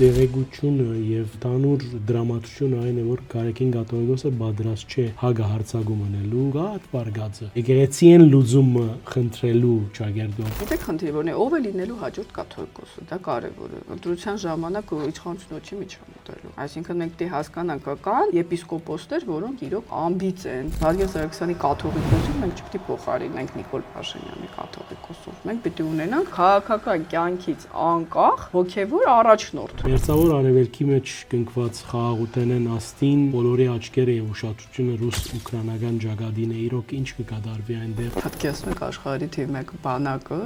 տեղեկությունը եւ տանուր դրամատուրգիան այն է, որ Գարեգին Կաթողիկոսը պատրաստ չէ հագահարցակում անելու, գատ բարգածը։ Եկեղեցին լուծումը խնդրելու ճագերտով։ Գիտեք խնդիրը որն է, ով է լինելու հաջորդ կաթողիկոսը, դա կարևոր է։ Ընտրության ժամանակ իշխանությունը չի միջամտելու։ Այսինքն մենք պետք է հասկանանք, կան եպիսկոպոսներ, որոնք իրոք ամբից են։ Վազգեն Սարգսյանի կաթողիկոսին մենք չպետք է փոխարինենք Նիկոլ Փաշինյանի կաթողիկոսով։ Մենք պետք է ունենանք քաղաքական կյանքից անկախ հոգևոր առաջնորդ։ Մերձավոր Արևելքի մեջ կնքված խաղաղութենեն աստին բոլորի աչքերը եւ ուշադրությունը ռուս-ուկրաինական ջագադին է, իրոք ինչ կկատարվի այնտեղ։ Պատկերացնեք աշխարհի թիվ 1 բանակը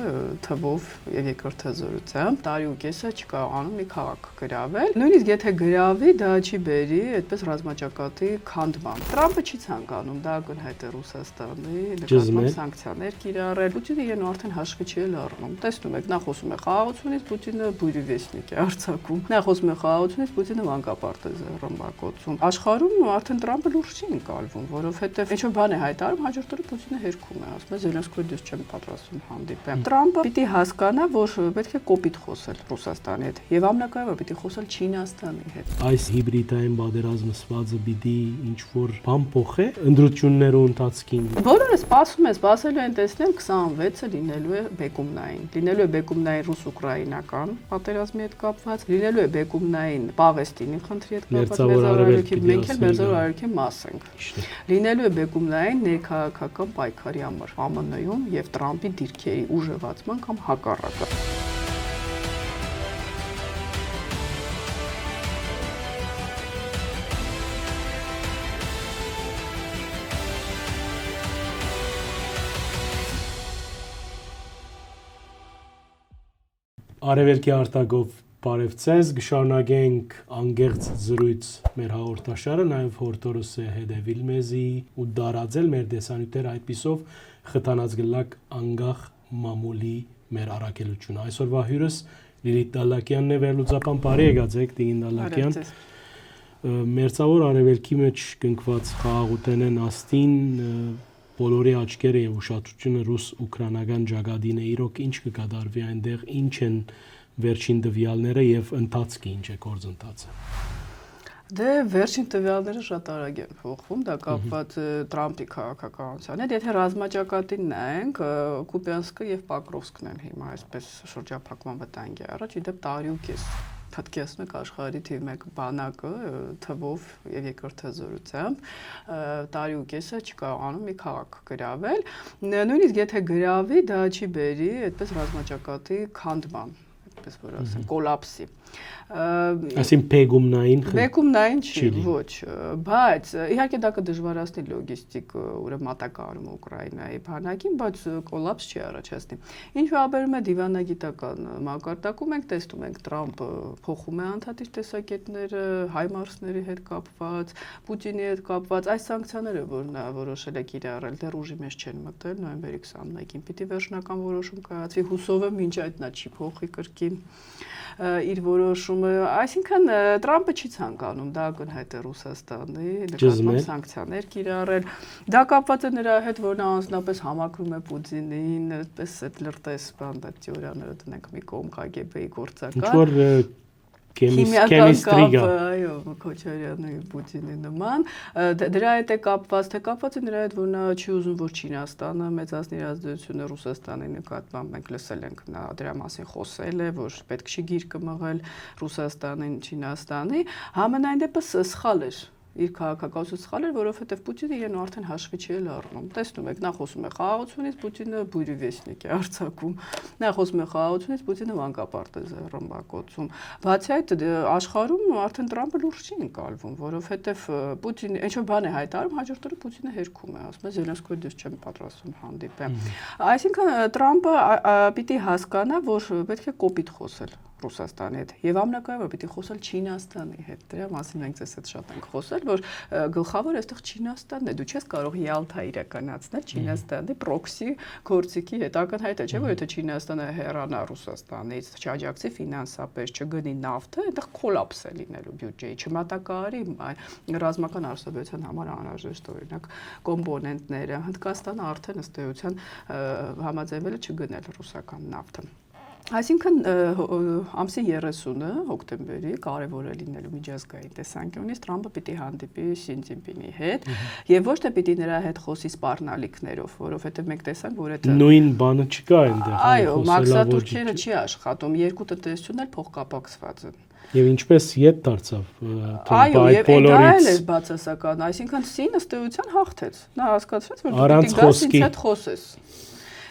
թվով եւ երկրորդազորությամբ տարի ու կեսը չկարողանում մի քաղաք գրավել։ Նույնիսկ եթե գրավի, դա չի բերի այդպես ռազմաճակատի քանդման։ Տրամպը չի ցանկանում, դա ակնհայտ է Ռուսաստանի նկատմամբ սանկցիաներ կիրառել։ Պուտինը իրեն արդեն հաշվի չի առնում։ Տեսնում եք, նա խոսում է խաղաղությունից, Պուտինը բույրիվեսնիկ է արձակում։ Նա խոսում է խաղաղությունից, Պուտինը մանկապարտեզ է ռմբակոծում։ Աշխարհում արդեն Տրամպը լուրջ չի ընկալվում, որովհետեւ ինչ որ բան է հայտարարում, հաջորդ օրը Պուտինը հերքում է, ասում է Զելենսկիի դես չեմ պատրաստվում հանդիպեմ։ Տրամպը պիտի հասկանա, որ պետք է կոպիտ խոսել Ռուսաստանի հետ եւ ամենակարևորը պիտի խոսել Չինաստանի հետ։ Այս հիբրիդային պատերազմը սվածը պիտի ինչ որ բան փոխե ընդրություններու ընթացքին։ Բոլորը սպասելու են տեսնել 26-ը լինելու է բեկումնային։ Լինելու է բեկումնային ռուս-ուկրաինական պատերազմի հետ կապված, լինելու է բեկումնային Պաղեստինի խնդրի հետ կապված, մենք էլ Մերձավոր Արևելքի մաս ենք։ Լինելու է բեկումնային ներքաղաքական պայքարի համար ԱՄՆ-ում եւ Տրամպի դիրքերի ուժեղացման կամ հակառակը։ Արևելքի արտագով բարևձեզ, կշարունակենք անգեղծ զրույց մեր հաղորդաշարը, նաև հորդորս է հետևիլ մեզի ու դարաձել մեր տեսանյութերը այդպիսով խթանած գլակ անգախ մամուլի մեր առաքելությունը։ Այսօրվա հյուրս Լիլիթ Դալլակյանն է, վերլուծական բարի եկացեք, Տիգին Դալլակյան։ Մերձավոր Արևելքի մեջ կնքված խաղաղութենեն աստին բոլորի աչքերը եւ ուշադրությունը ռուս-ուկրաինական ջագադին է, իրոք ինչ կկատարվի այնտեղ, ինչ են վերջին տվյալները եւ ընթացքը ինչ է գործընթացը։ Դե վերջին տվյալները շատ արագ են փոխվում, դա կապված Տրամպի քաղաքականության հետ։ Եթե ռազմաճակատին նայենք, Կուպյանսկը եւ Պոկրովսկն են հիմա այսպես շրջափակման վտանգի առաջ, իդեպ տարի ու կես պատկերացնեք աշխարհի թիվ 1 բանակը թվով եւ երկրորդազորությամբ տարի ու կեսը չկարողանում մի քաղաք գրավել։ Նույնիսկ եթե գրավի, դա չի բերի այդպես ռազմաճակատի քանդման, այդպես որ ասեմ, կոլապսի։ Այսինքն բեկումնային չի, ոչ, բայց իհարկե դա կդժվարացնի լոգիստիկ ուրեմն մատակարարումը Ուկրաինայի բանակին, բայց կոլապս չի առաջացնի։ Ինչ վերաբերում է դիվանագիտական մակարդակում, մենք տեսնում ենք Տրամպը փոխում է անդադիր տեսակետները հայմարսների հետ կապված, Պուտինի հետ կապված, այս սանկցիաները, որ նա որոշել է կիրառել, դեռ ուժի մեջ չեն մտել, նոյեմբերի 21-ին պիտի վերջնական որոշում կայացվի, հուսով եմ մինչ այդ նա չի փոխի կրկին իր որոշումը, այսինքն Տրամպը չի ցանկանում, դա ակնհայտ է Ռուսաստանի նկատմամբ սանկցիաներ կիրառել։ Դա կապված է նրա հետ, որ նա անձնապես համակրում է Պուտինին, այդպես այդ լրտես բան, դա թեորիաները դնենք մի կողմ KGB-ի գործական։ Քիմիական, այո, Քոչարյանի Պուտինի նման, դրա հետ է կապված, թե կապված է նրա հետ, որ նա չի ուզում, որ Չինաստանը մեծացնի իր ազդեցությունը Ռուսաստանի նկատմամբ, մենք լսել ենք, նա դրա մասին խոսել է, որ պետք չի գիրկը մղել Ռուսաստանին Չինաստանի, համենայն դեպս սխալ էր։ Իր քաղաքականությունը սխալ էր, որովհետև Պուտինը իրեն արդեն հաշվի չի առնում։ Տեսնում եք, նա խոսում է խաղաղությունից, Պուտինը բույրիվեսնիկ է արձակում։ Նա խոսում է խաղաղությունից, Պուտինը մանկապարտեզ է ռմբակոծում։ Բացի այդ, աշխարհում արդեն Տրամպը լուրջ չի ընկալվում, որովհետև Պուտինը ինչ որ բան է հայտարարում, հաջորդ օրը Պուտինը հերքում է, ասում է Զելենսկիի դես չեմ պատրաստվում հանդիպեմ։ Այսինքն Տրամպը պիտի հասկանա, որ պետք է կոպիտ խոսել Ռուսաստանի հետ եւ ամենակարևորը պիտի խոսել Չինաստանի հետ։ Դրա մասին մենք ձեզ հետ շատ ենք խոսել, որ գլխավոր այստեղ Չինաստանն է։ Դու չես կարող Յալթա իրականացնել Չինաստանի պրոքսի գործիքի հետ։ Ակնհայտ է, չէ՞, որ եթե Չինաստանը հեռանա Ռուսաստանից, չաջակցի ֆինանսապես, չգնի նավթը, այնտեղ կոլապս է լինելու բյուջեի, չմատակարարի ռազմական արդյունաբերության համար անհրաժեշտ օրինակ կոմպոնենտները։ Հնդկաստանը արդեն ըստ էության համաձայնվել է չգնել ռուսական նավթը։ Այսինքն ամսի 30-ը հոկտեմբերի կարևոր է լինելու միջազգային տեսանկյունից Թրամփը պիտի հանդիպի Շի Ցզինպինի հետ եւ ոչ թե պիտի նրա հետ խոսի սպառնալիքներով, որովհետեւ մենք տեսանք, որ այդ նույն բանը չկա այնտեղ։ Այո, մաքսատուրքերը չի աշխատում, երկու տնտեսությունն էլ փոխկապակցված են։ Եվ ինչպես ետ դարձավ Այո, եւ դա էլ է բացասական, այսինքն Սին ըստ էության հաղթեց։ Նա հասկացրեց, որ դու պիտի գաս ինձ հետ խոսես։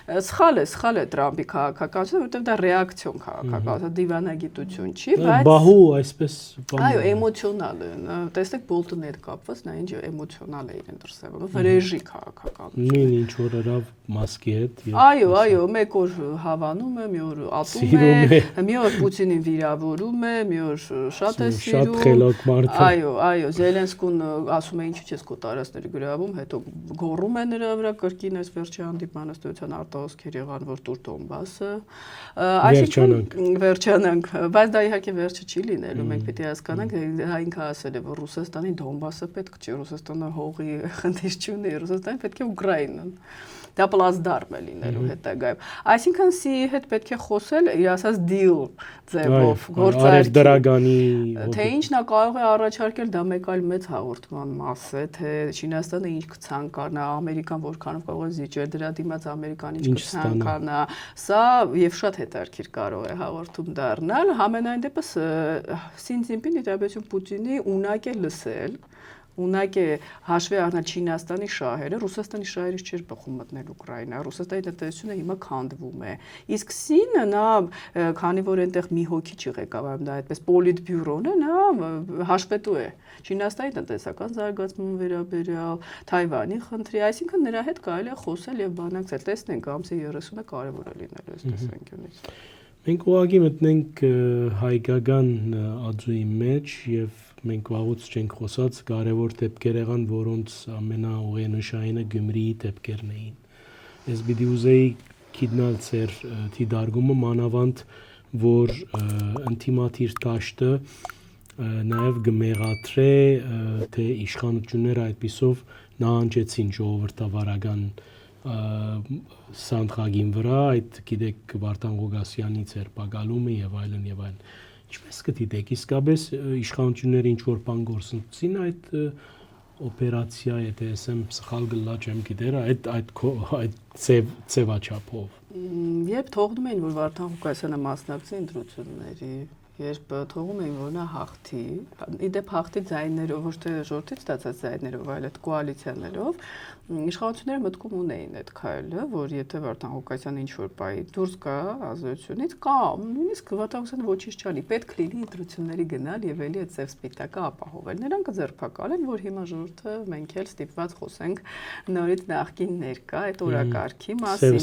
Սխալ է Թրամփի քաղաքականությունը, որովհետև դա ռեակցիոն քաղաքականություն, դիվանագիտություն չի, բայց բահու այսպես այո, էմոցիոնալ է։ Տեսեք Բոլտոնի հետ կապված նա ինչ էմոցիոնալ է իրեն դրսևորում, վրեժի քաղաքականություն։ Նույն ինչ որ հրավ մասկի հետ եւ Այո, մեկ օր հավանում է, մի օր ատում է, մի օր Պուտինին վիրավորում է, մի օր շատ է սիրում։ Շատ խելոք մարդ է։ Այո, Զելենսկուն ասում է ինչու՞ չես քո տարածքները գրավում, հետո գոռում է նրա վրա կրկին այս վերջի հանդիպման ըստ էության արտահոսքեր եղան, որ տուր Դոնբասը։ Այսինքն վերջանանք, բայց դա իհարկե վերջը չի լինելու, մենք պիտի հասկանանք, ինքը ասել է, որ Ռուսաստանի Դոնբասը պետք չի, Ռուսաստանը հողի խնդիր չունի, Ռուսաստանը պետք է Ուկրաինան։ Դա պլազդարմ է լինելու հետագայում։ Այսինքն Սի հետ պետք է խոսել իր ասած deal ձևով, գործարքի։ Թե ինչ նա կարող է առաջարկել, դա մեկ այլ մեծ հաղորդման մաս է, թե Չինաստանը ինչ կցանկանա, Ամերիկան որքանով կարող է զիջել դրա դիմաց, Ամերիկան ինչ կցանկանա, սա եւ շատ հետաքրքիր կարող է հաղորդում դառնալ։ Համենայն դեպս Սի Ցզինպինի դեպքում Պուտինի ունակ է լսել, ունակ է հաշվի առնել Չինաստանի շահերը, Ռուսաստանի շահերից չէր բխում մտնել Ուկրաինա, Ռուսաստանի տնտեսությունը հիմա քանդվում է։ Իսկ Սինը նա, քանի որ այնտեղ մի հոգի չի ղեկավարում, դա այդպես պոլիտբյուրոն է, նա հաշվետու է Չինաստանի տնտեսական զարգացման վերաբերյալ, Թայվանի խնդրի, այսինքն նրա հետ կարելի է խոսել եւ բանակցել։ Տեսնենք, ամսի 30-ը կարեւոր է լինելու այս տեսանկյունից։ Մենք ուղղակի մտնենք հայկական աջուի մեջ եւ մենք վաղուց չենք խոսած կարևոր դեպքեր եղան, որոնց ամենաուղենշայինը Գյումրիի դեպքերն էին։ Ես պիտի ուզեի գիտնալ ձեր դիտարկումը մանավանդ, որ ինտիմատիր դաշտը նաև գմեղատրե թե իշխանությունները այդպիսով նահանջեցին ժողովրդավարական սանդղակին վրա, այդ գիտեք Վարդան Ղուկասյանի ցերպակալումը եւ այլն եւ այլն։ Ինչպես կդիտեք, իսկապես իշխանությունները ինչ որ բան գործընծին այդ օպերացիա, եթե ասեմ սխալ գլա չեմ գիտեր, այդ ծևաչափով։ Երբ թողնում էին, որ Վարդան Ղուկասյանը մասնակցի ընտրությունների, երբ թողում էին, որ նա հաղթի, իդեպ հաղթի ձայներով, ոչ թե ժողովրդից ստացած ձայներով, այլ այդ կոալիցիաներով, իշխանությունները մտքում ունեին այդ քայլը, որ եթե Վարդան Ղուկասյանը ինչ-որ բայ դուրս գա ազատությունից, կամ նույնիսկ Վարդան Ղուկասյանը ոչինչ չանի, պետք լինի ընտրությունների գնալ եւ էլի այդ ծև սպիտակը ապահովել։ Նրանք կձերբակալեն, որ հիմա ժողովուրդը մենք էլ ստիպված խոսենք նորից նախկին ներկա այդ օրակարգի մասին։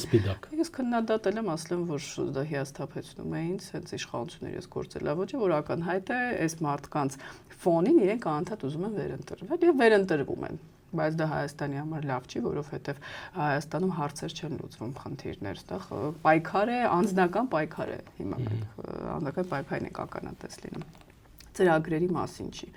Ես քննադատել եմ, ասել եմ, որ դա հիասթափեցնում է ինձ, հենց իշխանությունների այս գործելավոճը, որ ակնհայտ է այս մարդկանց ֆոնին իրենք անընդհատ ուզում են վերընտրվել եւ վերընտրվում են։ Բայց դա Հայաստանի համար լավ չի, որովհետև Հայաստանում հարցեր չեն լուծվում, խնդիրներ, այդտեղ պայքար է, անձնական պայքար է, հիմա մենք անձնական պայքարին ենք ականատես լինում։ Ծրագրերի մասին չի։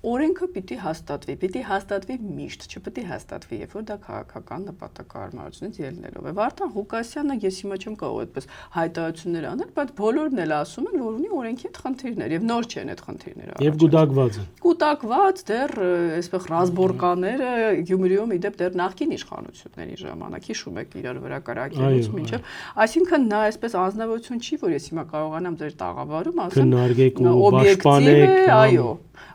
Օրենքը պիտի հաստատվի միշտ, չպիտի հաստատվի, երբ որ դա քաղաքական նպատակահարմարությունից ելնելով է։ Վարդան Ղուկասյանը ես հիմա չեմ կարող այդպես հայտարարություններ անել, բայց բոլորն էլ ասում են, որ ունի օրենքի հետ խնդիրներ եւ նոր չեն այդ խնդիրները։ Եվ կուտակված են։ Կուտակված դեռ այսպես ռազմորկաները Գյումրիում իդեպ դեռ նախկին իշխանությունների ժամանակ հիշում եք իրար վրա կարակելուց մինչև, այսինքն նա այսպես անձնավորություն չի, որ ես հիմա կարողանամ ձեր տաղավարում ասեմ, քննարկեք ու պաշտպանեք, այո։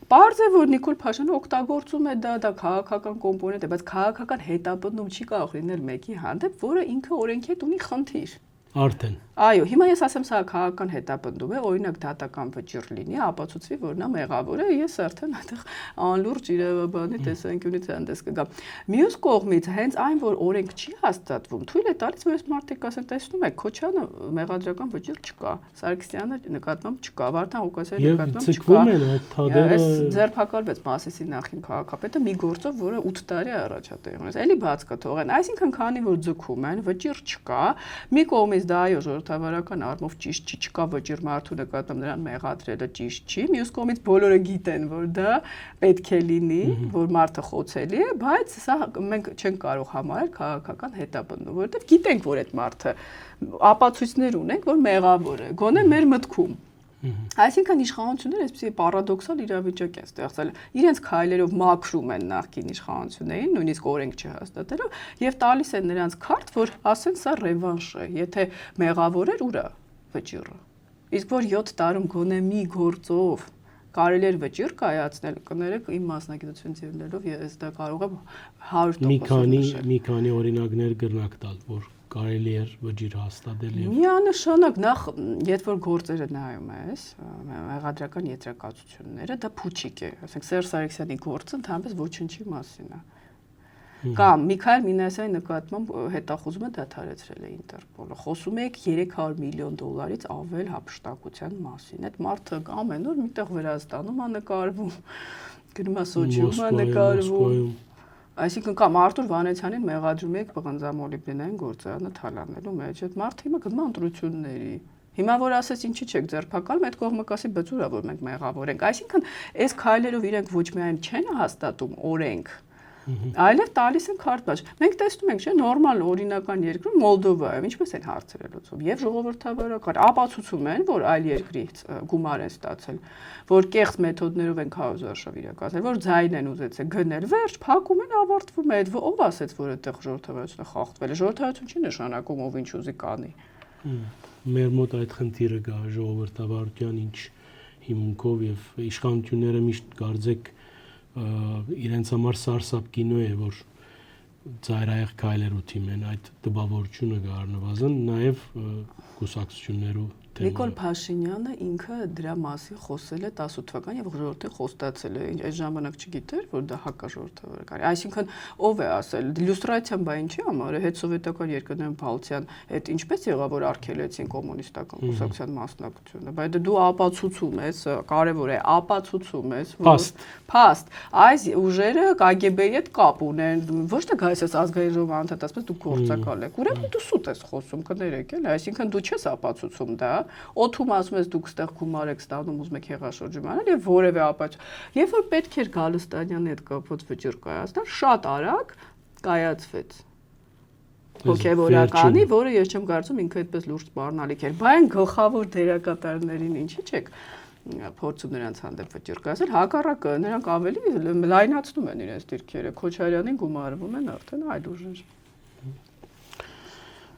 Պարզ է, որ Նիկոլ Փաշինյանը օգտագործում է դա քաղաքական կոմպոնենտ է, բայց քաղաքական հետապնդում չի կարող լինել մեկի հանդեպ, որը ինքը օրենքի հետ ունի խնդիր։ Արդեն։ Այո, հիմա ես ասեմ, սա քաղաքական հետապնդում է, օրինակ դատական վճիռ լինի, ապացուցվի, որ նա մեղավոր է, ես արդեն այդտեղ անլուրջ իրավաբանի տեսանկյունից հանդես կգամ։ Մյուս կողմից, հենց այն, որ օրենք չի հաստատվում, թույլ է տալիս, որ այս մարդիկ ասեն, տեսնում եք, Քոչյանը մեղադրական վճիռ չկա, Սարգսյանը նկատմամբ չկա, Վարդան Ղուկասյանի նկատմամբ չկա։ Այս ձերբակալվեց Մասիսի նախին քաղաքապետը մի գործով, որը 8 տարի առաջ է տեղի ունեցել։ Էլի բաց կթողեն։ Այսինքն, քանի որ ձգում են, վճիռ չկա, մի կողմից բայց դա այո ժողովրդավարական առումով ճիշտ չի, չկա վճիռ մարդու նկատմամբ նրան մեղադրելը ճիշտ չի։ Մյուս կողմից բոլորը գիտեն, որ դա պետք է լինի, որ մարդը խոցելի է, բայց սա մենք չենք կարող համարել քաղաքական հետապնդում, որովհետև գիտենք, որ այդ մարդը ապացույցներ ունենք, որ մեղավոր է, գոնե մեր մտքում։ Այսինքն իշխանությունները այսպեսի պարադոքսալ իրավիճակ են ստեղծել։ Իրենց քայլերով մաքրում են նախկին իշխանություններին, նույնիսկ օրենք չհաստատելով, եւ տալիս են նրանց քարտ, որ ասեն սա ռևանշ է, եթե մեղավոր էր, ուր է վճիռը։ Իսկ որ 7 տարում գոնե մի գործով կարելի էր վճիռ կայացնել, կներեք իմ մասնագիտությունից ելնելով, ես դա կարող եմ 100% մի քանի օրինակներ կրնակ տալ, որ կարելի էր վճիռ հաստատել եւ միանշանակ նախ երբ որ գործերը նայում ես մեղադրական եզրակացությունները դա փուչիկ է ասենք Սերժ Սարգսյանի գործը ընդհանրապես ոչնչի մասին է կամ Միքայել Մինասյանի նկատմամբ հետախուզումը դադարեցրել է Ինտերպոլը խոսում եք $300 միլիոն ավել հափշտակության մասին այդ մարդը ամեն օր միտեղ Վրաստանում է նկարվում գնում է Սոչիում է նկարվում Այսինքն կամ Արտուր Վանեցյանին մեղադրում եք պղնձամոլիբդենային գործարանը թալանելու մեջ այդ մարդը հիմա գնում է ընտրությունների Հիմա որ ասես ինչի չեք ձերբակալում, այդ կողմը կասի բծուրա որ մենք մեղավոր ենք։ Այսինքն այս քայլերով իրենք ոչ միայն չեն հաստատում օրենք, այլև տալիս են քարտբաց։ Մենք տեսնում ենք, չէ, նորմալ օրինական երկրում Մոլդովայում ինչպես են հարցերը լուծում, եւ ժողովրդավարական ապացուցում են, որ այլ երկրից գումար են ստացել, որ կեղծ մեթոդներով են քարոզարշավ իրականացրել, որ ձայն են ուզեցել գնել, վերջ, փակում են, ավարտվում է, ով ասեց, որ այդտեղ ժողովրդավարությունը խախտվել է, ժողովրդավարություն չի նշանակում ով ինչ ուզի կանի։ Մեր մոտ այդ խնդիրը կա ժողովրդավարության ինչ հիմունքով եւ իշխանությունները միշտ կարծեք իրենց համար սարսափ կինո է որ ծայրահեղ քայլերու թիմեն այդ տպավորությունը կա առնվազն նաեւ կուսակցություններու Նիկոլ Փաշինյանը ինքը դրա մասին խոսել է 18 թվականին եւ ժողովրդին խոստացել է այս ժամանակ չգիտեր որ դա հակաժողովրդավարական այսինքն ով է ասել իլյուստրացիան բա ինչի համար է հետսովետական երկրներում Բալթյան այդ ինչպես եղավ որ արգելեցին կոմունիստական կուսակցության մասնակցությունը բայց դու ապացուցում ես կարեւոր է ապացուցում ես փաստ այս ուժերը KGB-ի հետ կապ ունեն ոչ թե գայսես ազգային ժողովի անդամ ասես դու գործակալ ես ուրեմն դու սուտ ես խոսում կներեք էլ այսինքն դու չես ապացուցում դա Օթում ասում ես դուք ստեղ գումար եք ստանում ուզում եք հեղաշրջում անել եւ որևէ ապացույց երբ որ պետք էր Գալստանյանի հետ կապված վճիռ կայացնել շատ արագ կայացվեց հոգեվորականի որը ես չեմ կարծում ինքը այդպես լուրջ սպառնալիք էր բայց գլխավոր դերակատարներին ինչի՞ չեք փորձում նրանց հանդեպ վճիռ կայացնել հակառակը նրանք ավելի լայնացնում են իրենց դիրքերը Քոչարյանին գումարվում են արդեն այլ ուժեր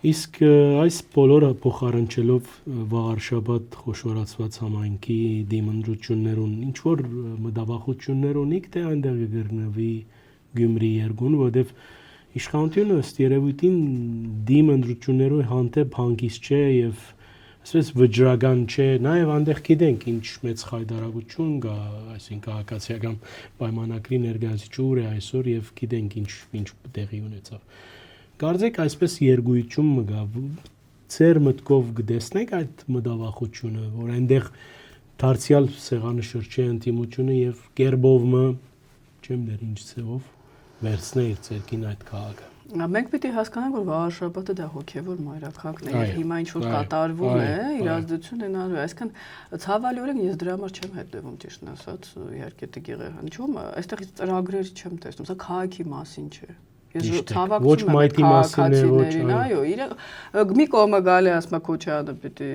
Իսկ այս բոլորը փոխարինելով վաղարշաբաթ խոշորացված համայնքի դիմադրություններուն ինչ որ մտավախություններ ունիք թե այնտեղ գտնվի Գյումրի երկուն որովհետև իշխանությունը ըստ երևույթին դիմադրություններով հանդեպ հանգիստ չէ եւ ասես վճռական չէ նաեւ այնտեղ գիտենք ինչ մեծ խայտարակություն կա այսինքն քաղաքացիական պայմանագրի ներկայացուցիչ է այսօր եւ գիտենք ինչ տեղի ունեցավ Կարծեք այսպես երգույթում մգա ծեր մտքով գտեսնեք այդ մտավախությունը որ այնտեղ դարձյալ սեղանը շրջի անտիմությունը եւ կերբովը չեմ դեր ինչ ծևով վերցնել ցերքին այդ քաղաքը Մենք պիտի հասկանանք որ վաղաշաբաթը դա հոգեվոր մայրաքաղաքն է եւ հիմա ինչ որ կատարվում է իրազդություն են այսքան ցավալիորեն ես դրա համար չեմ հետևում ճիշտն ասած իհարկե տղիղ է հնչում այստեղ ծրագրեր չեմ տեսնում սա քաղաքի մասին չէ Ես ցավակցում եմ քաղաքացիներին, այո, մի կողմը գալի ասում է Քոչարյանը պիտի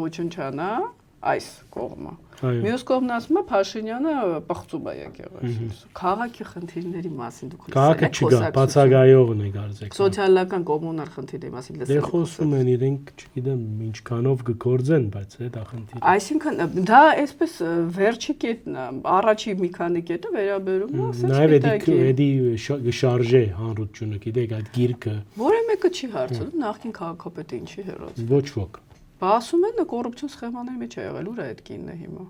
ոչնչանա, այս կողմը։ Մյուս կողմն ասում է Փաշինյանը պղծում է եկեղեցիս։ Քաղաքի խնդիրների մասին դուք Քաղաքը չկա, բացակայողն է կարծեք։ Սոցիալական կոմունալ խնդիրների մասին լսել։ Դե խոսում են իրենք, չգիտեմ, ինչքանով կգործեն, բայց դա խնդիր է։ Այսինքն դա այսպես վերջի կետն է, առաջի մի քանի կետը վերաբերում է, ասած Նաև էդի շարժե հանրությունը, գիտեք, այդ գիրքը։ Որը մեկը չի հարցնում, նախքին քաղաքապետը ինչի հերոց։ Ոչ ոք։ Ասում են կոռուպցիոն սխեմաների մեջ է եղել, ուր է այդ կինը հիմա։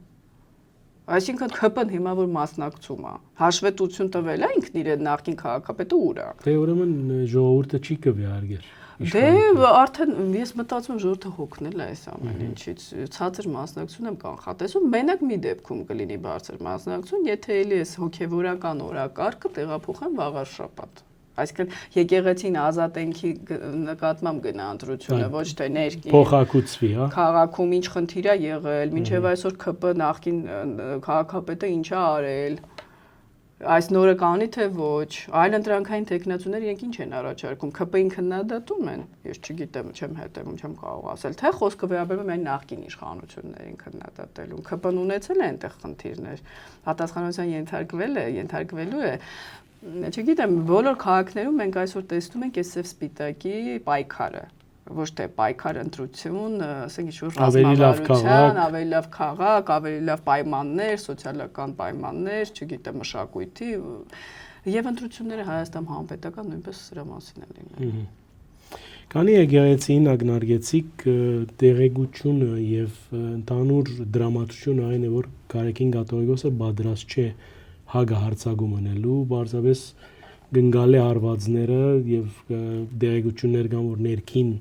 Այսինքն ԿՊ-ն հիմա որ մասնակցում է, հաշվետվություն տվել է ինքն իրեն նախքին քաղաքապետը ուր է։ Դե ուրեմն ժողովուրդը չի կվիարգեր։ Դե արդեն ես մտածում եմ ժողովուրդը հոգնել է այս ամեն ինչից, ցածր մասնակցություն եմ կանխատեսում, մենակ մի դեպքում կլինի բարձր մասնակցություն, եթե էլի էս հոգեվորական օրակարգը տեղափոխեն վաղարշաբաթ։ Այսինքն եկեղեցին ազատենքի նկատմամբ գնա ընտրությունը, ոչ թե ներքին փոխակուցվի, հա։ Քաղաքում ինչ խնդիր է եղել, մինչև այսօր ԿՊ նախկին քաղաքապետը ինչ է արել, այս նորը կանի թե ոչ, այլ ընտրանքային տեխնացուներ իրենք ինչ են առաջարկում, ԿՊ-ին քննադատում են, ես չգիտեմ, չեմ հետևում, չեմ կարող ասել, թե խոսքը վերաբերում է այն նախկին իշխանություններին քննադատելուն, ԿՊ-ն ունեցել է այնտեղ խնդիրներ, պատասխանատվության ենթարկվելու է, չգիտեմ, բոլոր քաղաքներում մենք այսօր տեսնում ենք այս սև սպիտակի պայքարը, ոչ թե պայքար ընտրություն, ասենք ինչ-որ ռազմավարության, ավելի լավ քաղաք, ավելի լավ պայմաններ, սոցիալական պայմաններ, չգիտեմ, մշակույթի եւ ընտրությունները Հայաստան Հանրապետական նույնպես սրա մասին են լինելու։ Քանի եկեղեցին ակնարկեցիք տեղեկությունը եւ ընդհանուր դրամատուրգիան այն է, որ Գարեգին Կաթողիկոսը պատրաստ չէ հագահարցակում անելու, բարձրապես գնգալի հարվածները եւ դեղեցություններ կան, որ ներքին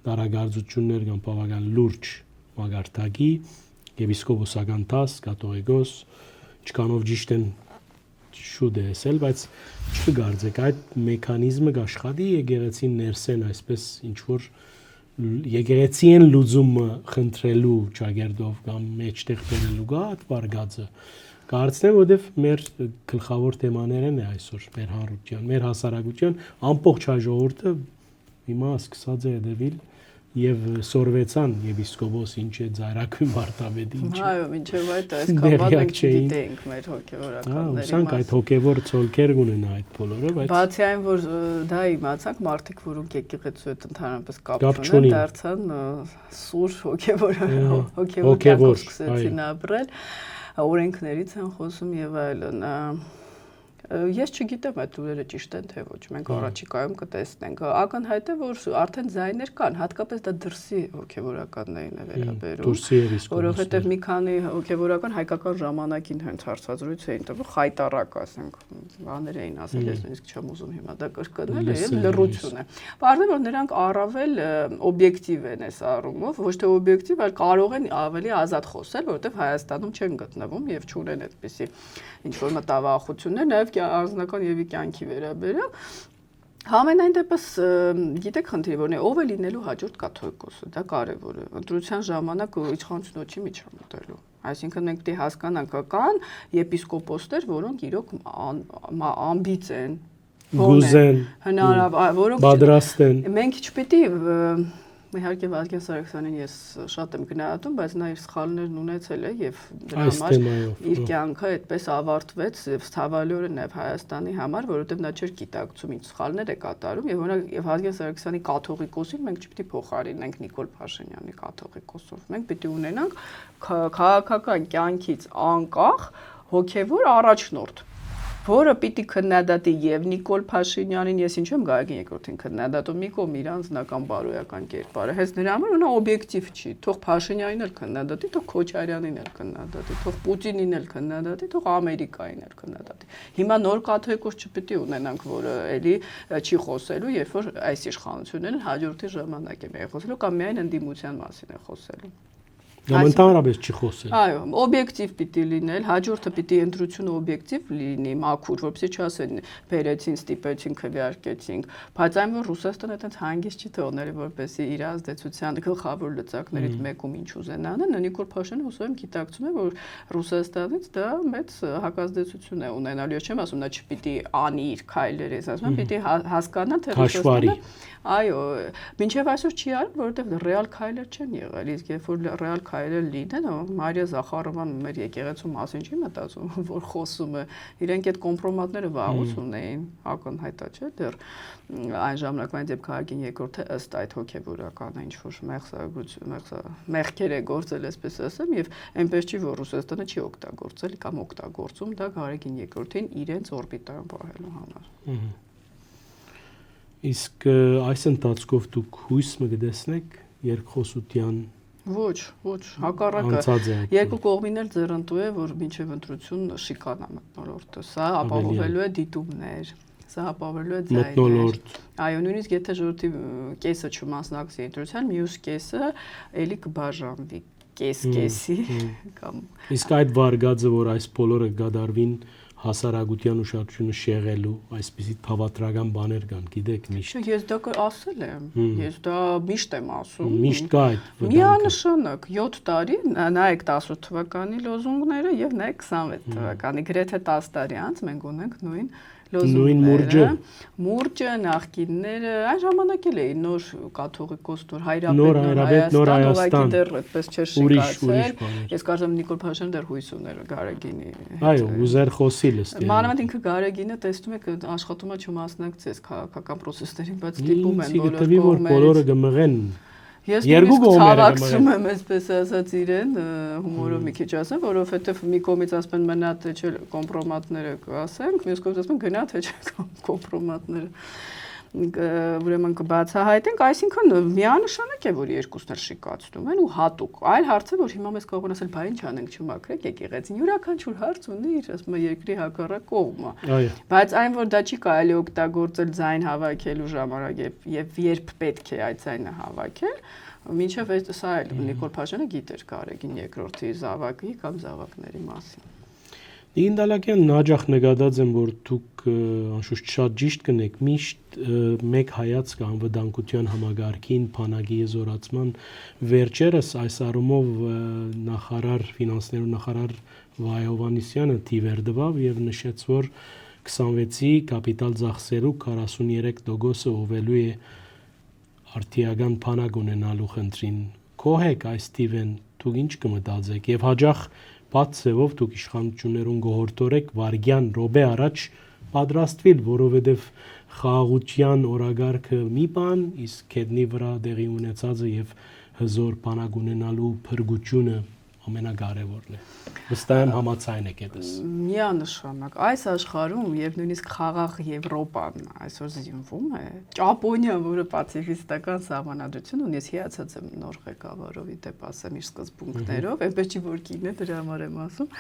տարագարձություններ կան բավական լուրջ մագարտակի եպիսկոպոսական դաս, կաթողիկոս, չքանով ճիշտ են շուտ է ասել, բայց չկարծեք այդ մեխանիզմը կաշխատի եկեղեցին ներսեն այսպես ինչ որ եկեղեցին լուծումը խնդրելու ճագերտով կամ մեջտեղ բերելու գատ վարգածը Կարծեմ, որովհետև մեր գլխավոր թեմաներն է այսօր մեր հանրության, մեր հասարակության ամբողջ հայ ժողովուրդը հիմա սկսած է հետևել եւ սորվեցան եպիսկոպոս ինչ է ծայրակույն վարդապետի ինչ է։ Այո, ինչեւ այդ այսքան մենք չգիտենք մեր հոգեվորականների։ Ուսանք այդ հոգեվոր ցոլքեր ունենա այդ բոլորը, բայց բացի այն, որ դա իմացանք, մարդիկ, որոնք եկեղեցու հետ ընդհանրապես կապ ունեն, դարձան սուր հոգեվոր սկսեցին ապրել, օրենքներից են խոսում եւ այլն։ Ես չգիտեմ այդ լուրերը ճիշտ են թե ոչ, մենք առաջիկայում կտեսնենք։ Ակնհայտ է, որ արդեն ձայներ կան, հատկապես դա դրսի հոգեվորականներին է վերաբերում, որովհետև մի քանի հոգեվորական հայկական ժամանակին հենց հարցազրույց էին տվել, խայտարակ, ասենք, բաներ էին ասել, ես նույնիսկ չեմ ուզում հիմա դա կրկնել, եւ լռություն է։ Պարզվում է, որ նրանք առավել օբյեկտիվ են այս առումով, ոչ թե օբյեկտիվ, այլ կարող են ավելի ազատ խոսել, որովհետև Հայաստանում չեն գտնվում եւ չունեն այդպիսի ինչ-որ մտավախություններ, նաեւ անձնական եւ կյանքի վերաբերյալ Համենայն դեպս գիտեք խնդիրը որն է ով է լինելու հաջորդ կաթողիկոսը դա կարևոր է ընտրության ժամանակ իշխանությունը չի միջամտելու այսինքն մենք դե հասկանանք կան եպիսկոպոսներ որոնք իրոք ամբից են գուզեն հնարավոր որոնք պատրաստ են մենք չպետք է Իհարկե Վազգեն Սարգսյանին ես շատ եմ գնահատում, բայց նա իր սխալներն ունեցել է եւ դրա համար իր կյանքը այդպես ավարտվեց եւ ցավալիորեն նաեւ Հայաստանի համար, որովհետեւ նա չէր գիտակցում ինչ սխալներ է կատարում եւ օրինակ եւ Վազգեն Սարգսյանի կաթողիկոսին մենք չպետք է փոխարինենք Նիկոլ Փաշինյանի կաթողիկոսով։ Մենք պետք է ունենանք քաղաքական կյանքից անկախ հոգեվոր առաջնորդ որը պիտի քննադատի եւ Նիկոլ Փաշինյանին, ես ինչ եմ Գագիկ երկրորդին քննադատում, մի կողմ իր անձնական բարոյական կերպարը, հենց նրա համար նա օբյեկտիվ չի, թող Փաշինյանին էլ քննադատի, թող Քոչարյանին էլ քննադատի, թող Պուտինին էլ քննադատի, թող Ամերիկային էլ քննադատի։ Հիմա նոր կաթողիկոս չպետք է ունենանք, որը էլի չի խոսելու, երբ որ այս իշխանություններն հաջորդի ժամանակ է խոսելու կամ միայն ընդդիմության մասին է խոսելու։ Կամ ընդհանրապես չի խոսել։ Այո, օբյեկտիվ պիտի լինել, հաջորդը պիտի ընտրությունը օբյեկտիվ լինի, մաքուր, որպեսզի չասեն բերեցին, ստիպեցին, քվեարկեցին, բայց այն որ Ռուսաստանը այդպես հանգիստ չի թողնել, որպեսզի իր ազդեցության գլխավոր լծակներից մեկում ինչ ուզենան, Նիկոլ Փաշինյանը հուսով եմ գիտակցում է, որ Ռուսաստանից դա մեծ հակազդեցություն է ունենալու, ես չեմ ասում, նա չպիտի անի իր քայլերը, ես ասում եմ, պիտի հասկանա, թե Ռուսաստանը Այո, մինչև այսօր չի արել, որովհետև ռեալ քայլեր չեն եղել, իսկ երբ որ ռեալ քայլեր լինեն, Մարիա Զախարովան մեր եկեղեցու մասին չի մտածում, որ խոսում է, իրենք այդ կոմպրոմատները վաղուց ունեին, ակնհայտ է, չէ՞, դեռ այն ժամանակվանից երբ Գագիկ երկրորդը ըստ այդ հոգեվորականը ինչ-որ մեղքեր է գործել, այսպես ասեմ, եւ այնպես չի, որ Ռուսաստանը չի օգտագործել կամ օգտագործում դա Գագիկ երկրորդին իրենց օրբիտայում պահելու համար։ Իսկ այս ընթացքով դուք հույս կտեսնեք երկխոսության Ոչ, հակառակը երկու կողմին էլ ձեռնտու է, որ մինչև ընտրություն շիկանա մթնոլորտը, սա ապահովելու է դիտումներ, սա ապահովելու է ձայներ։ Այո, նույնիսկ եթե ժողովրդի կեսը չմասնակցի ընտրության, մյուս կեսը էլի կբաժանվի կես-կեսի կամ Իսկ այդ վարգածը, որ այս բոլորը գադարվին հասարակության ուշադրությունը շեղելու այսպիսի թավատրական բաներ կան, գիտեք, միշտ։ Ես դա ասել եմ, ես դա միշտ եմ ասում։ Միշտ կա այդ վտանգը։ Միանշանակ 7 տարի, նայեք 18 թվականի լոզունգները եւ նայեք 26 թվականի, գրեթե 10 տարի անց մենք ունենք նույն լոզունգները, մուրջը, նախկինները, այն ժամանակ էլ էին նոր կաթողիկոս, նոր հայրապետ, նոր Հայաստան, դեռ այդպես չէր շիկացել։ Ես կարծեմ Նիկոլ Փաշինյանը դեռ հույս ուներ Գարեգինի հետ։ Այո, ուզեր խոսի լստի։ Մանավանդ ինքը Գարեգինը տեսնում եք աշխատում է չմասնակցես քաղաքական process-ներին, բայց դիպում են բոլորը կմղեն։ Ես նույնիսկ ցավակցում եմ, այսպես ասած, իրեն հումորով մի քիչ ասեմ, որովհետև մի կողմից ասում են մնա թե չէ կոմպրոմատները կասենք, մյուս կողմից ասում են գնա թե չէ կոմպրոմատները։ Ուրեմն կբացահայտենք, այսինքն միանշանակ է, որ երկուսն էլ շիկացնում են ու հատուկ։ Այլ հարցը, որ հիմա մեզ կարող են ասել, բա ինչ անենք, չմաքրեք եկեղեցին։ Յուրաքանչյուր հարց ունի իր, ասում եմ, երկրի հակառակ կողմը։ Բայց այն, որ դա չի կարելի օգտագործել ձայն հավաքելու ժամանակ եւ երբ պետք է այդ ձայնը հավաքել, մինչև սա էլ Նիկոլ Փաշինյանը գիտեր Գարեգին երկրորդի զավակի կամ զավակների մասին։ Ինդալակյան հաջող նկատած եմ, որ դուք անշուշտ շատ ճիշտ կնեք, միշտ մեկ հայացք անվտանգության համագարքին, բանակի զորացման վերջերս այս առումով նախարար ֆինանսներու նախարար Վայ Հովհաննիսյանը թիվեր տվավ եւ նշեց, որ 26-ի կապիտալ ծախսերու 43%-ը ովելու է արդիական բանակ ունենալու խնդրին։ Կոհեք այս թիվեն, դուք ինչ կմտածեք եւ հաջող բաց ծևով դուք իշխանություններուն գողորտորեք վարգյան ռոբե առաջ պատրաստվել, որովհետև խաղաղության օրագարկը մի բան, իսկ քեդնի վրա դեղի ունեցածը եւ հզոր բանակ ունենալու փրկությունը ամենակարևորն է։ Վստահ եմ համաձայն եք այդպես։ Միանշանակ այս աշխարհում եւ նույնիսկ խաղաղ Եվրոպան այսօր զինվում է։ Ճապոնիա, որը պացիֆիստական սահմանադրություն ունի, ես հիացած եմ նոր ղեկավարովի դեպ ասեմ իր սկզբունքներով, այնպես չի որ կին է դրա համար եմ ասում,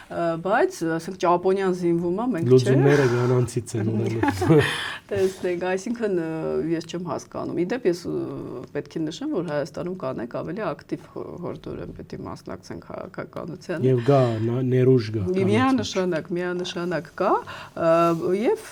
բայց ասենք Ճապոնիան զինվում է, մենք չէ։ Լուծումները գանանցից են ունենում։ Տեսնենք, այսինքն ես չեմ հասկանում։ Իդեպ ես պետք է նշեմ, որ Հայաստանում կանենք ավելի ակտիվ հորդորեն պետք է մասնակցեն քաղաքականությանը։ Եվ գա ներուժ գա։ Միանշանակ կա եւ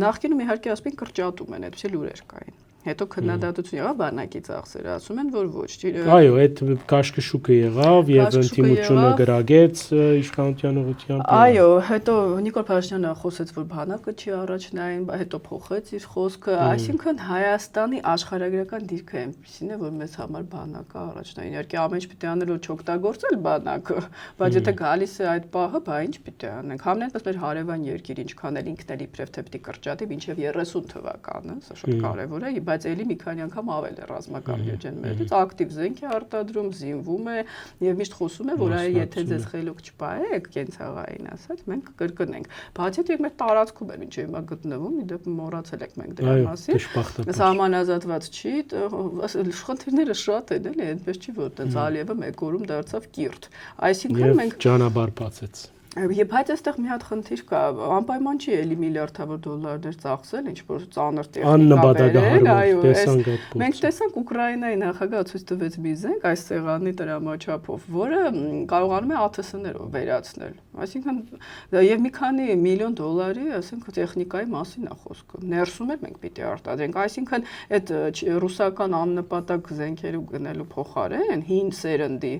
նախկինում իհարկե ասում են կրճատում են, այդպես լուրեր կային։ Հետո քննադատություն եղավ բանակի ծախսերը, ասում են, որ ոչ։ Այո, այդ կաշկշուկը եղավ եւ ընդդիմությունը գրագեց իշխանության ուղղությամբ։ Այո, հետո Նիկոլ Փաշինյանը խոսեց, որ բանակը չի առաջնային, հետո փոխեց իր խոսքը, այսինքն Հայաստանի աշխարհագրական դիրքը այնպեսին է, որ մեզ համար բանակը առաջնային։ Իհարկե ամեն ինչ պիտի անել, որ չօգտագործել բանակը, բայց եթե գալիս է այդ պահը, բա ինչ պիտի անենք։ Համենայնպես մեր հարևան երկիր ինչքան էլ ինքն էլ իբրև թե պիտի կրճատի մինչև 30 թվականը, սա շատ կարևոր է, բայց էլի մի քանի անգամ ավել է ռազմական բյուջեն մեջից, ակտիվ զենք է արտադրում, զինվում է եւ միշտ խոսում է, որ այ եթե ձեզ խելոք չպահեք, կենցաղային ասած, մենք կրկնենք։ Բացի այդ մեր տարածքում է մինչև հիմա գտնվում, իդեպ մոռացել եք մենք դրա մասին։ Սահմանազատված չի, խնդիրները շատ են, էլի, այնպես չի որ տենց Ալիևը մեկ օրում դարձավ կիրթ։ Այսինքն մենք ճանապարհ բացեց։ Եվ բայց այստեղ մի հատ խնդիր կա, անպայման չի էլի միլիարդավոր դոլարներ ծախսել, ինչ որ ծանր տեխնիկա։ Մենք տեսանք Ուկրաինայի նախագահը ցույց տվեց մի զենք այս սեղանի տրամաչափով, որը կարողանում է ԱԹՍ-ներով վերացնել։ Այսինքն եւ մի քանի միլիոն դոլարի, ասենք, տեխնիկայի մասին է խոսքը։ Ներսում էլ մենք պիտի արտադրենք, այսինքն այդ ռուսական աննպատակ զենքերու գնելու փոխարեն հին սերնդի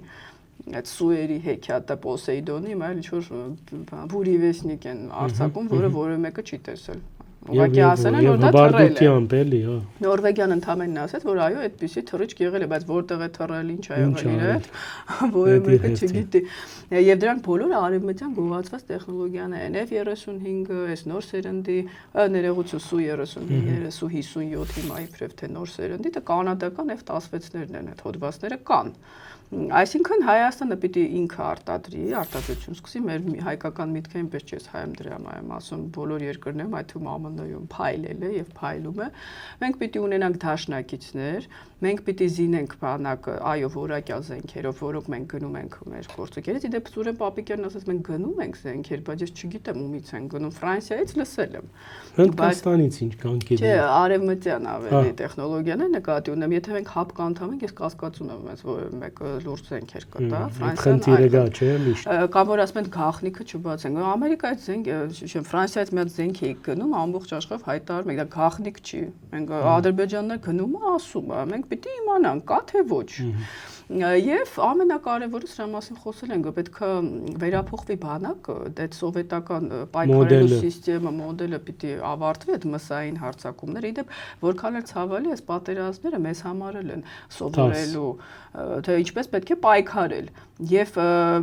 այդ սուերի հեքիաթը Պոսեյդոնի, այլ ինչ-որ բուրիվեսնիկ են արձակում, որը որը մեկը չի տեսել։ Ուղղակի ասել են, որ դա թռել է։ Նորվեգիան ընդհանրապես ասաց, որ այո, այդպիսի թռիչք եղել է, բայց որտեղ է թռել, ինչ ա եղել իր հետ, որը մեկը չգիտի։ Եվ դրանք բոլորը արևմտյան գողացված տեխնոլոգիաներ են, F-35-ը, այս նոր սերնդի, ներողություն Su-35, Su-57 հիմա իբրև թե նոր սերնդի, դա կանադական F-16-ներն են, այդ հոդվածները կան։ Այսինքն Հայաստանը պիտի ինքը արտադրի, արտադրություն սկսի, մեր հայկական միտքը այնպես չէ, հայեմ դրամ եմ ասում, բոլոր երկրներում, այդ թվում կանոյում փայլել է եւ փայլում է։ Մենք պիտի ունենանք դաշնակիցներ, մենք պիտի զինենք բանակը, այո, որակյալ զենքերով, որոնք մենք գնում ենք մեր գործընկերից։ Իդեպ Սուրեն Պապիկյանն ասաց, մենք գնում ենք զենքեր, բայց ես չգիտեմ ումից են գնում, Ֆրանսիայից լսել եմ։ Հնդկաստանից ինչքան գիտեմ։ Չէ, արևմտյան ավելի տեխնոլոգիան է նկատի ունեմ, եթե մենք հապկ անդամ ենք, ես կասկածում եմ, ոնց որ մեկը լուրջ զենքեր կտա, Ֆրանսիան կամ որ ասում են գաղտնիքը չբացեն։ Ամերիկայից զենք, Ֆրանսիայից մի հատ զենք էի գնում, ամբողջ աշխարհով հայտարարում եք, դա գաղտնիք չի։ Մենք Ադրբեջանն գնում է, ասում է, մենք պիտի իմանանք, կա թե ոչ։ Եվ ամենակարևորը սրա մասին խոսել ենք, պետք է վերափոխվի բանակը, այդ սովետական պայքարելու սիստեմը, մոդելը պիտի ավարտվի, այդ մսային հարձակումները, իդեպ որքան էլ ցավալի է, պատերազմները մեզ համար են սովորելու, թե ինչպես պետք է պայքարել, եւ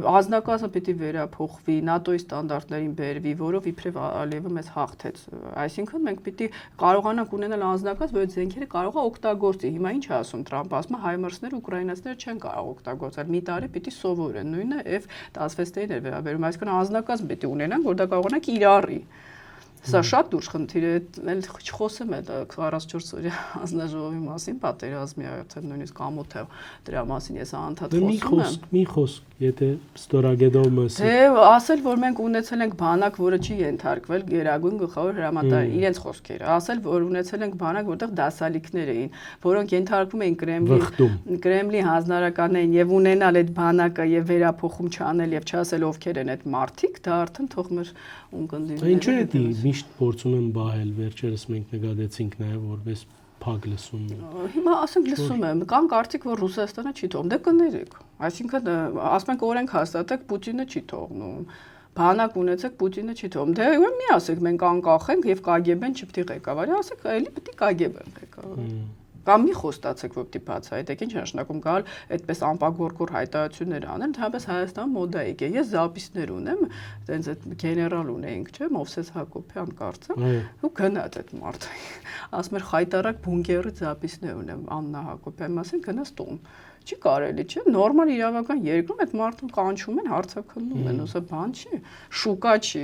ազնագազը պիտի վերափոխվի, ՆԱՏՕ-ի ստանդարտներին բերվի, որով իբրև Ալիևը մեզ հաղթեց, այսինքն մենք պիտի կարողանանք ունենալ ազնագազ, որ այդ զենքերը կարող է օգտագործի։ Հիմա ինչ է ասում Թրամփը, ասում է հայմարսներ, ուկրաինացիներ չեն կարող օգտագործել, մի տարի պիտի սովորեն, նույնը F-16-ին էր վերաբերում, այսինքն ազնագազ պիտի ունենան, որ դա կարողանա կիրառի։ Սա շատ դուրս խնդիր է, էլ չխոսեմ այդ 44 օրյա հանձնաժողովի մասին, պատերազմի արդեն նույնիսկ ամոթ է դրա մասին ես անդադ խոսում եմ։ Մի խոսք, եթե ստորագեդով մսի։ Դե ասել, որ մենք ունեցել ենք բանակ, որը չի ենթարկվել Գերագույն գլխավոր հրամանատարի իրենց խոսքերը, ասել, որ ունեցել ենք բանակ, որտեղ դասալիքներ էին, որոնք ենթարկվում էին Կրեմլի հանձնարարականներին եւ ունենալ այդ բանակը եւ վերափոխում չանել եւ չասել ովքեր են այդ մարդիկ, դա արդեն թող մեր ունկնդիրները։ Ինչու է դա միշտ փորձում են բահել, վերջերս մենք նկատեցինք նաև որպես փակ լսում։ Հիմա ասենք լսում եմ, կան կարծիք, որ Ռուսաստանը չի թողնում, դե կներեք։ Այսինքն ասում ենք օրենք հաստատեք, Պուտինը չի թողնում։ Բանակ ունեցեք, Պուտինը չի թողնում։ Դե մի ասեք, մենք անկախ ենք եւ KGB-ն չպետք է ղեկավարի, ասեք, էլի պետք է KGB-ն ղեկավարի։ Կամ մի խոստացեք, որ պիտի բացահայտեք, ինչ նշանակում գալ այդպես անպագորգոր հայտարարություններ անել, ընդհանրապես Հայաստան մոդայիկ է։ Ես զապիսներ ունեմ, այտենց այդ գեներալ ունեինք, չէ՞, Մովսես Հակոբյան կարծեմ, ու գնաց այդ մարդը։ Ասում էր խայտարակ բունկերի զապիսներ ունեմ Աննա Հակոբյանի մասին, գնաց տուն։ Չի կարելի, չէ՞, նորմալ իրավական երկրում այդ մարդուն կանչում են, հարցաքննում են, ոսը բան չի, շուկա չի։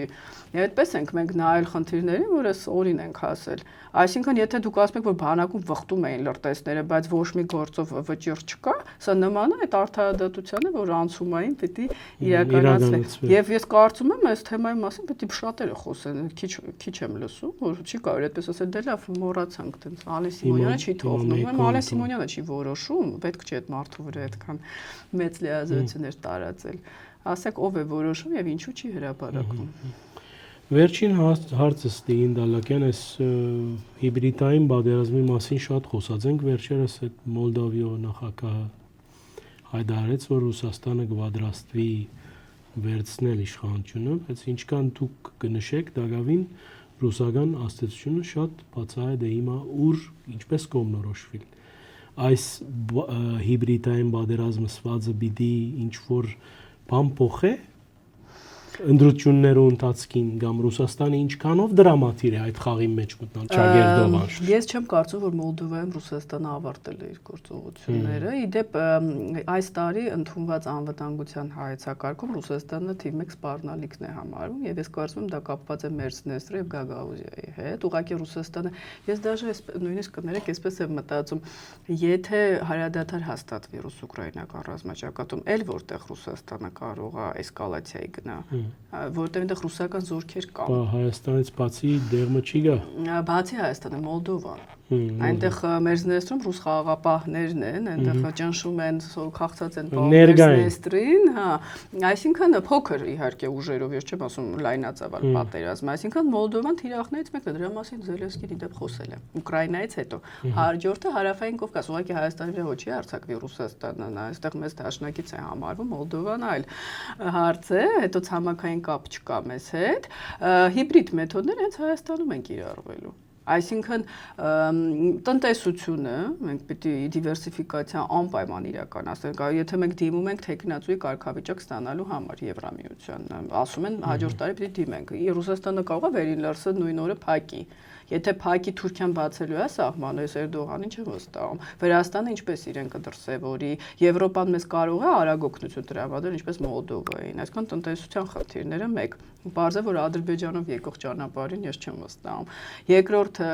Այդպես ենք մենք նայել խնդիրներին, որ էս օրին ենք հասել։ Այսինքն, եթե դուք ասում եք, որ բանակում վխտում էին լրտեսները, բայց ոչ մի գործով վճիռ չկա, սա նման է այդ արդարադատությանը, որ անցումային պիտի իրականացվի։ Եվ ես կարծում եմ, այս թեմայի մասին պետք է շատերը խոսեն, քիչ եմ լսում, որ չի կարող այդպես ասել, դե լավ, մոռացանք, տենց Ալեն Սիմոնյանը չի թողնում, Ալեն Սիմոնյանը չի որոշում, պետք չէ այդ մարդու վրա այդքան մեծ լիազորություններ տարածել։ Ասեք ով է որոշում եւ ինչու չի հրապարակվում։ Վերջին հարցը Ստիգին Դալակյան, այս հիբրիդային պատերազմի մասին շատ խոսած ենք, վերջերս այդ Մոլդովիո նախագահը հայտարարեց, որ Ռուսաստանը կվադրաստվի վերցնել իշխանությունը, բայց ինչքան դուք կնշեք, Դագավին ռուսական աստեցությունը շատ բացահայտ է հիմա ուր ինչպես կողմնորոշվի։ Այս հիբրիդային պատերազմը սվածը պիտի ինչ որ բան փոխե ընդրություններու ընթացքին կամ Ռուսաստանը ինչքանով դրամատիկ է այդ խաղի մեջ մտնալ ճագերդով անշուշտ։ Ես չեմ կարծում, որ Մոլդովայում Ռուսաստանը ավարտել է իր գործողությունները։ Իդեպ այս տարի ընդունված անվտանգության հայեցակարգում Ռուսաստանը թիվ 1 սպառնալիքն է համարում եւ ես կարծում եմ դա կապված է Մերսնեստրի եւ Գագաուզիայի հետ։ Ուղղակի Ռուսաստանը, ես դաժե նույնիսկ կներեք, այսպես եմ մտածում, եթե հարադատար հաստատվի ռուս-ուկրաինական ռազմաճակատում, էլ որտեղ Ռուսաստանը կարող է էսկալացիայի գնա, որտեղ այնտեղ ռուսական զորքեր կան։ Հայաստանից բացի դերմը չի գա։ Բացի Հայաստանը, Մոլդովան։ Այնտեղ Մերզնեստրում ռուս խաղաղապահներն են, այնտեղ ճնշում են, քաղցած են Մերզնեստրին, հա։ Այսինքն փոքր իհարկե ուժերով, ես չեմ ասում լայնածավալ պատերազմ, այսինքն Մոլդովան թիրախներից մեկն է, դրա մասին Զելենսկին իդեպ խոսել է։ Ուկրաինայից հետո հաջորդը Հարավային Կովկաս, ուղղակի Հայաստանի վրա ոչ չի արձակվի Ռուսաստանը, այստեղ մեծ դաշնակից է համարվում, Մոլդովան այլ հարց է, հետո ցամաքային կապ չկա մեզ հետ։ Հիբրիդ մեթոդներ հենց Հայաստանում են կիրառվելու։ Այսինքն տնտեսությունը մենք պիտի դիվերսիֆիկացիա անպայման իրականացնենք, եթե մենք դիմում ենք տեխնացուի կարգավիճակ ստանալու համար Եվրամիության, ասում են հաջորդ տարի պիտի դիմենք։ Ռուսաստանը կարող է վերին լարսը նույն օրը փակի։ Եթե փակի Թուրքիան բացելու է սահմանը, այս Էրդողանին չեմ վստահում։ Վրաստանը ինչպես իրեն կդրսևորի, Եվրոպան մեզ կարող է արագ օգնություն տրամադրել, ինչպես Մոլդովային, այսինքն տնտեսության խնդիրները մեկ։ Պարզ է, որ Ադրբեջանով եկող ճանապարհին ես չեմ վստահում։ Երկրորդը,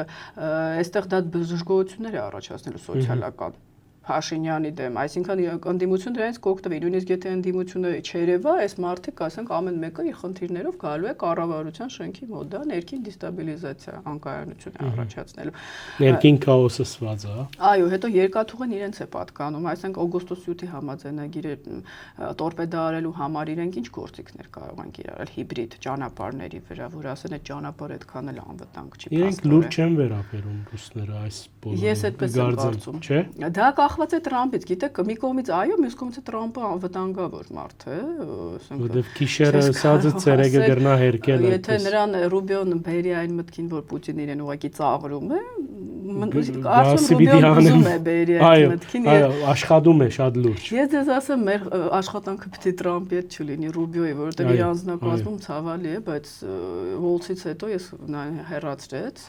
այստեղ դա բժշկություններ է առաջացնելու սոցիալական Փաշինյանի դեմ, այսինքն ընդդիմություն դրանից կօգտվի, նույնիսկ եթե ընդդիմությունը չերևա, այս մարդիկ, ասենք, ամեն մեկը իր խնդիրներով գալու է կառավարության շենքի մոտ, դա ներքին դեստաբիլիզացիա, անկայունություն է առաջացնելու։ Ներքին քաոսը սված է։ Այո, հետո երկաթուղին իրենց է պատկանում, այսինքն օգոստոս 7-ի համաձայնագիրը տորպեդարելու համար իրենք ինչ գործիքներ կարող են կիրառել հիբրիդ ճանապարհների վրա, որ ասեն այդ ճանապարհը այդքան էլ անվտանգ չի։ Իրենք լուրջ չեն վերաբերում ռուսները այս բոլորը։ Ես այդպես եմ կարծում, չէ՞։ Դա կախված է Տրամփից, գիտեք, մի կողմից այո, մյուս կողմից Տրամփը անվտանգավոր մարդ է, որովհետև քիշերը սածը ցերեգը գրնա հերկել։ Եթե նրան Ռուբիոն բերի այն մտքին, որ Պուտինը իրեն ուղղակի ծաղրում է, ասում Ռուբիոն ուզում է բերի այդ մտքին։ Այո, աշխատում է շատ լուրջ։ Ես ձեզ ասեմ, մեր աշխատանքը պետք է Տրամփի հետ չլինի, Ռուբիոյի, որովհետև իր անձնակազմում ցավալի է, բայց Վոլցից հետո ես հեռացրեց,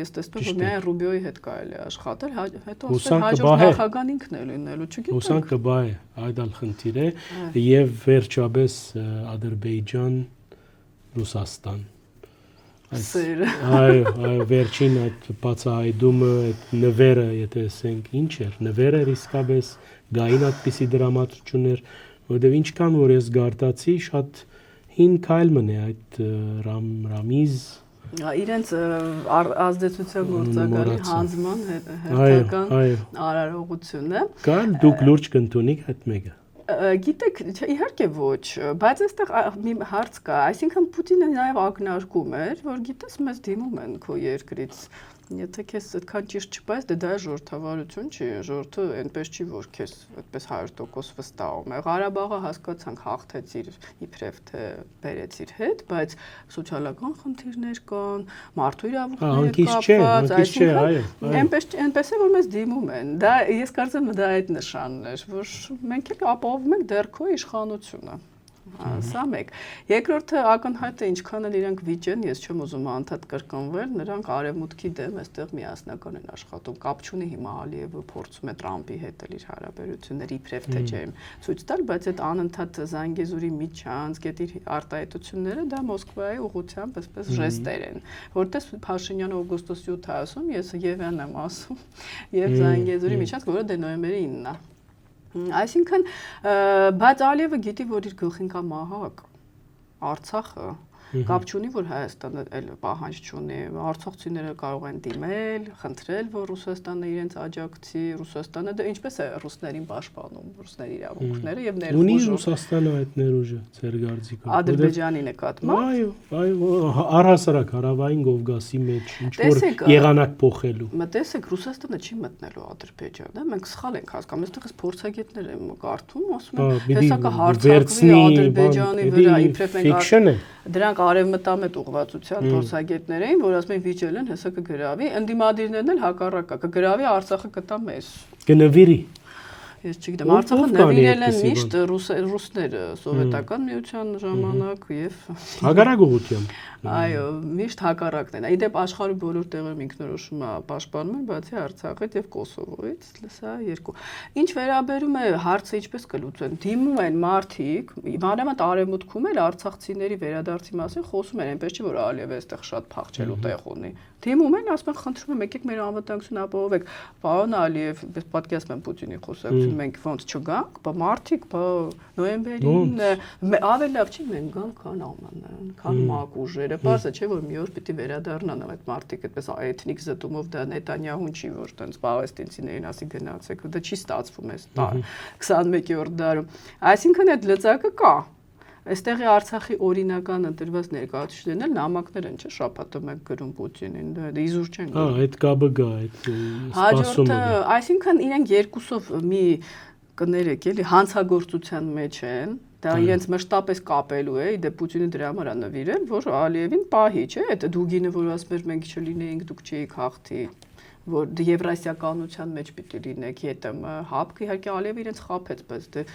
ես տեսնում որ միայն Ռուբիոյի հետ կարելի է աշխատել, հետո հաջորդ նախագահան ինքն է լինելու, չգիտեմ։ Հուսանք կբա է, այդ ալ խնդիր է, եւ վերջապես Ադրբեջան, Ռուսաստան։ Այո, վերջին այդ բացահայտումը, այդ նվերը, եթե ասենք, ինչ էր, նվերը իսկապես գային այդպիսի դրամատուրգներ, որովհետեւ ինչքան որ ես գարտացի, շատ հին քայլ մնե այդ Ռամիզ իրենց ազդեցության գործակալի հանձնման հերթական արարողությունը։ Կան դուք լուրջ կընդունիք այդ մեկը։ Գիտեք, իհարկե ոչ, բայց այստեղ մի հարց կա, այսինքն Պուտինը նաև ակնարկում էր, որ գիտես մեզ դիմում են քո երկրից, եթե քեզ այդքան ճիշտ չպայես, դա ժողովրդավարություն չի, ժողովուրդը այնպես չի, որ քեզ այդպես 100% վստահում է։ Ղարաբաղը հասկացանք հաղթեցիր իբրև թե բերեցիր հետ, բայց սոցիալական խնդիրներ կան, մարդու իրավունքների կապված, այսինքն այնպես է որ մեզ դիմում են։ Դա ես կարծեմ դա այդ նշանն է, որ մենք էլ ապահովում ենք դեռ քո իշխանությունը։ Սա մեկ։ Երկրորդը ակնհայտ է ինչքան էլ իրենք վիճեն, ես չեմ ուզում անդադ կրկնվել, նրանք արևմուտքի դեմ այստեղ միասնական են աշխատում։ Կապ չունի հիմա Ալիևը փորձում է Տրամփի հետ իր հարաբերությունների իբրև թե չեմ ցույց տալ, բայց այդ անընդհատ Զանգեզուրի միջանց գետի արտահայտությունները դա Մոսկվայի ուղղությամբ այսպես ժեստեր են, որտես Փաշինյանը օգոստոս 7-ը ասում, ես Եվան եմ ասում, եւ Զանգեզուրի միջանց, որը դե նոյեմբերի 9-ն է։ Այսինքն, բայց Ալիևը գիտի, որ իր գլխին կա մահակ, Արցախը, կապ չունի, որ Հայաստանը էլ պահանջ չունի, արցախցիները կարող են դիմել, խնդրել, որ Ռուսաստանը իրենց աջակցի, Ռուսաստանը դա ինչպես է ռուսներին պաշտպանում, ռուսների իրավունքները եւ ներխուժում։ Ունի Ռուսաստանը այդ ներուժը, ձեր գարձիկով։ Ադրբեջանի նկատմամբ։ Այո, առհասարակ հարավային Կովկասի մեջ ինչ որ եղանակ փոխելու։ Մտածեք, Ռուսաստանը չի մտնելու Ադրբեջան, դա մենք սխալ ենք հասկանում, այստեղս փորձագետներ եմ կարդում, ասում են, հեսա կհարցակվի Ադրբեջանի վրա, իբրև մենք դրանք արևմտամետ ուղղվածության փորձագետներ էին, որ ասում են վիճել են, հեսա կգրավի, ընդդիմադիրներն էլ հակառակը, կգրավի Արցախը կտա մեզ։ Կնվիրի։ Ես չգիտեմ, Արցախը նվիրել են միշտ ռուսները սովետական միության ժամանակ եւ հակառակ ուղղությամբ։ Այո, միշտ հակառակն են։ Իդեպ աշխարհի բոլոր տեղերում ինքնորոշումը պաշտպանում են, բացի Արցախից եւ Կոսովոյից, սա երկու։ Ինչ վերաբերում է հարցը ինչպես կլուծեն, դիմում են մարդիկ, մանավանդ արևմուտքում էլ արցախցիների վերադարձի մասին խոսում են, այնպես չի որ Ալիևը այստեղ շատ փախչելու տեղ ունի։ Դիմում են, ասում են, խնդրում եմ, եկեք մեր անվտանգությունը ապահովեք։ Պարոն Ալիև, պատկերացնում եմ Պուտինի խոսակցություն, մենք ոնց չգանք, բա մարդիկ, բա նոյեմբերին ավելի լավ չի մենք գանք, քան ԱՄՆ-ն, քան ՄԱԿ ուժերը։ Պարզ է, չէ՞ որ մի օր պիտի վերադառնան այդ մարդիկ, այդպես էթնիկ զտումով դա Նետանյահուն չի, որ տենց պաղեստինցիներին ասի գնացեք, դա չի ստացվում էս 21-րդ դարում։ Այսինքն այդ լծակը կա։ Այստեղի Արցախի օրինական ընտրված ներկայացուցիչներն էլ նամակներ են, չէ՞, շաբաթը մեկ գրում Պուտինին, դա իզուր չեն գրում։ Այդ կապը գա, այդ սպասումը։ Այսինքն իրենք երկուսով մի կներեք, էլի հանցագործության մեջ են, դա իրենց մշտապես կապելու է, դե Պուտինը դրա համար է նվիրել, որ Ալիևին պահի, չէ՞, այդ դուգինը, որ ասում էր մենք չլինեինք, դուք չէիք հաղթի, որ եվրասիականության մեջ պիտի լինեք, ԵՏՄ, ՀԱՊԿ, իհարկե Ալիևը իրենց խաբեց, բայց դե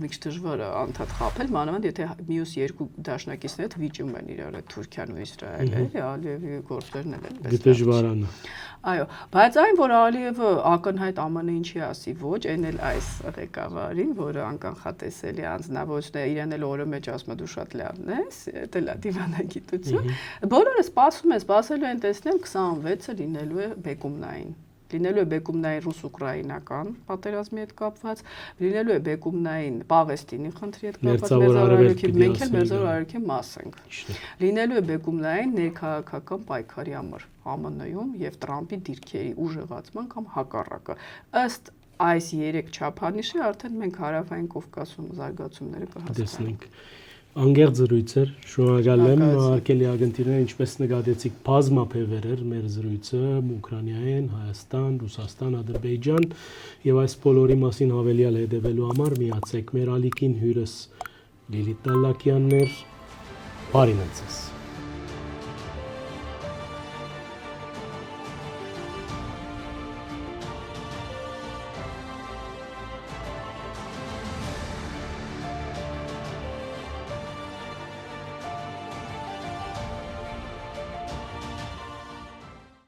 մի քիչ դժվար է անդադ խաբել, մանավանդ եթե մյուս երկու դաշնակիցները վիճում են իրար Թուրքիան ու Իսրայելը, Ալիևի գործերն էլ այդպես։ Դժվարան է։ Այո, բայց այն որ Ալիևը ակնհայտ ԱՄՆ ինչի ասի ոչ, այն էլ այս ղեկավարին, որը անկանխատեսելի անձնավորություն է, իրեն էլ օրը մեջ ասում է դու շատ լավն ես, դա լա դիվանագիտություն։ Բոլորը սպասելու են տեսնել 26-ը լինելու է բեկումնային։ Լինելու է բեկումնային ռուս-ուկրաինական պատերազմի հետ կապված, լինելու է բեկումնային Պաղեստինի խնդրի հետ կապված, մենք էլ Մերձավոր Արևելքի մաս ենք։ Լինելու է բեկումնային ներքաղաքական պայքարի համար ԱՄՆ-ում եւ Տրամպի դիրքերի ուժեղացման կամ հակառակը։ Ըստ այս 3 չափանիշի արդեն մենք հարավային Կովկասում զարգացումները կհասկանանք։ Անգերտ զրույց էր, շնորհակալ եմ, արկելի ագնտիրներ, ինչպես նկատեցիք, բազմապեվեր էր մեր զրույցը Ուկրաինայեն, Հայաստան, Ռուսաստան, Ադրբեջան եւ այս բոլորի մասին հավելյալ հետևելու համար միացեք մեր ալիքին հյուրս Լիլիթ Դալլակյանն էր, բարի մնացեք։